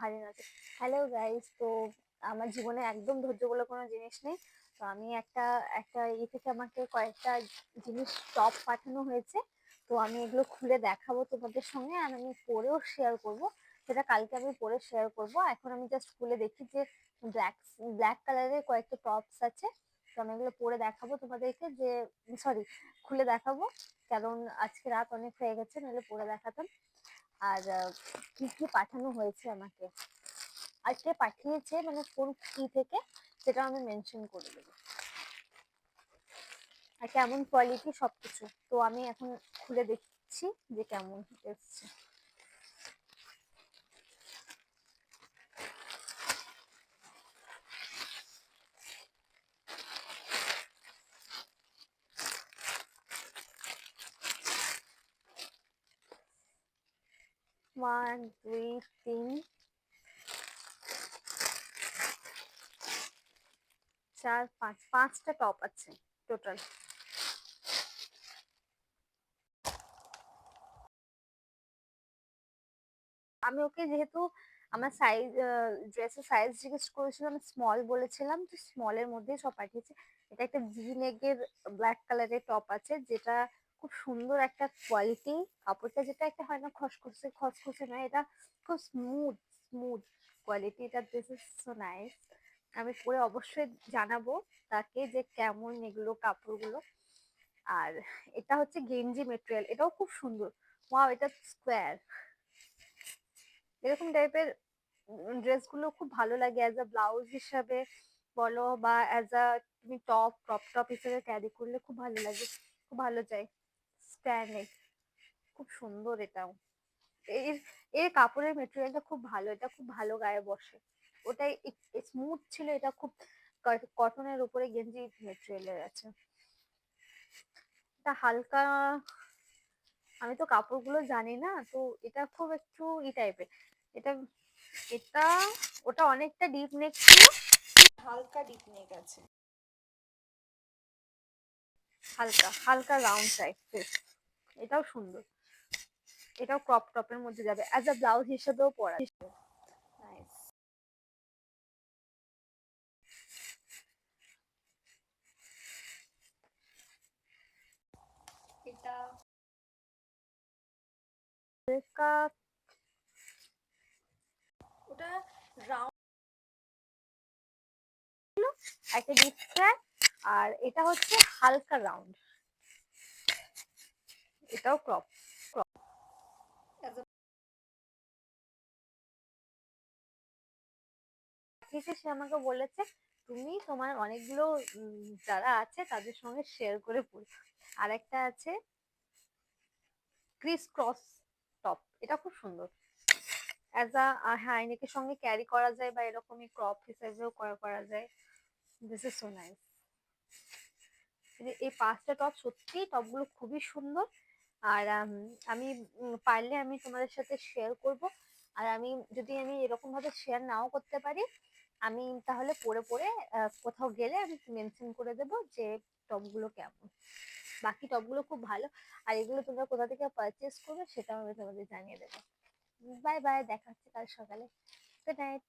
হারিয়ে আছে। Hello guys, তো আমার জীবনে একদম ধৈর্য বলে কোনো জিনিস নেই। তো আমি একটা একটা থেকে আমাকে কয়েকটা জিনিস টপ পাঠানো হয়েছে। তো আমি এগুলো খুলে দেখাবো তোমাদের সঙ্গে, আর আমি পরেও শেয়ার করব। সেটা কালকে আমি পরে শেয়ার করব। এখন আমি জাস্ট খুলে দেখি যে ব্ল্যাক ব্ল্যাক কালারের কয়েকটা টপস আছে। তো আমি এগুলো পরে দেখাবো তোমাদেরকে, যে সরি, খুলে দেখাবো, কারণ আজকে রাত অনেক হয়ে গেছে, নাহলে পরে দেখাতাম। আর কি কি পাঠানো হয়েছে আমাকে, আর কে পাঠিয়েছে, মানে কোন কি থেকে, সেটা আমি মেনশন করে দেবো, আর কেমন কোয়ালিটি সবকিছু। তো আমি এখন খুলে দেখছি যে কেমন এসছে। ওয়ান, দুই, তিন, চার, পাঁচটা টপ আছে টোটাল। আমি ওকে যেহেতু আমার সাইজ, ড্রেসের সাইজ জিজ্ঞেস করেছিলাম, স্মল বলেছিলাম, তো স্মলের মধ্যেই সব পাঠিয়েছে। এটা একটা ভি নেকের ব্ল্যাক কালারের টপ আছে, যেটা খুব সুন্দর একটা কোয়ালিটি। কাপড়টা যেটা একটা হয় না খসখসে খসখসে নয়, এটা খুব স্মুথ স্মুথ কোয়ালিটি। এটা দিস ইজ সো নাইস। আমি পরে অবশ্যই জানাবো তাকে যে কেমন এগুলো কাপড়গুলো। আর এটা হচ্ছে গেঞ্জি মেটেরিয়াল, এটাও খুব সুন্দর। ওয়াও, এটা স্কোয়ার। এরকম টাইপের ড্রেসগুলো খুব ভালো লাগে অ্যাজ আ ব্লাউজ হিসাবে বলো, বা অ্যাজ আ তুমি ক্রপ টপ হিসেবে ক্যারি করলে খুব ভালো লাগে, খুব ভালো যায়। স্ট্যান্ড, খুব সুন্দর এটাও। এর এর কাপড়ের মেটেরিয়ালটা খুব ভালো, এটা খুব ভালো গায়ে বসে। ওটাই স্মুথ ছিল, এটা খুব কটনের উপরে গেঞ্জি মেটেরিয়ালের আছে। এটা হালকা, আমি তো কাপড়গুলো জানি না, তো এটা খুব একটু টাইপের। এটা এটা ওটা অনেকটা ডিপ নেক ছিল, হালকা ডিপ নেক আছে, হালকা হালকা রাউন্ড টাইপের। এটাও সুন্দর, এটাও ক্রপ টপের মধ্যে যাবে, অ্যাজ আ ব্লাউজ হিসেবেও পরা। নাইস। এটা হালকা, ওটা রাউন্ড, একটা ডিপ স্কয়ার, আর এটা হচ্ছে হালকা রাউন্ড। এটাও ক্রপ ক্রপ সে আমাকে বলেছে তুমি তোমার অনেকগুলো যারা আছে তাদের সঙ্গে শেয়ার করে পড়ো। আর একটা আছে ক্রিস ক্রস টপ, এটা খুব সুন্দর। অ্যাজ আ হাই নেকের সঙ্গে ক্যারি করা যায়, বা এরকমই ক্রপ হিসেবেও করা করা যায়। This is so nice. এই পাঁচটা টপ, সত্যি টপগুলো খুবই সুন্দর। আর আমি পারলে আমি তোমাদের সাথে শেয়ার করব। আর আমি যদি আমি এরকম ভাবে শেয়ার নাও করতে পারি, আমি তাহলে পরে পরে কোথাও গেলে আমি মেনশন করে দেবো যে টপগুলো কেমন। বাকি টপগুলো খুব ভালো। আর এগুলো তোমরা কোথা থেকে পারচেস করবে সেটাও আমি তোমাদের জানিয়ে দেবো। বাই বাই, দেখা হচ্ছে কাল সকালে। Good night.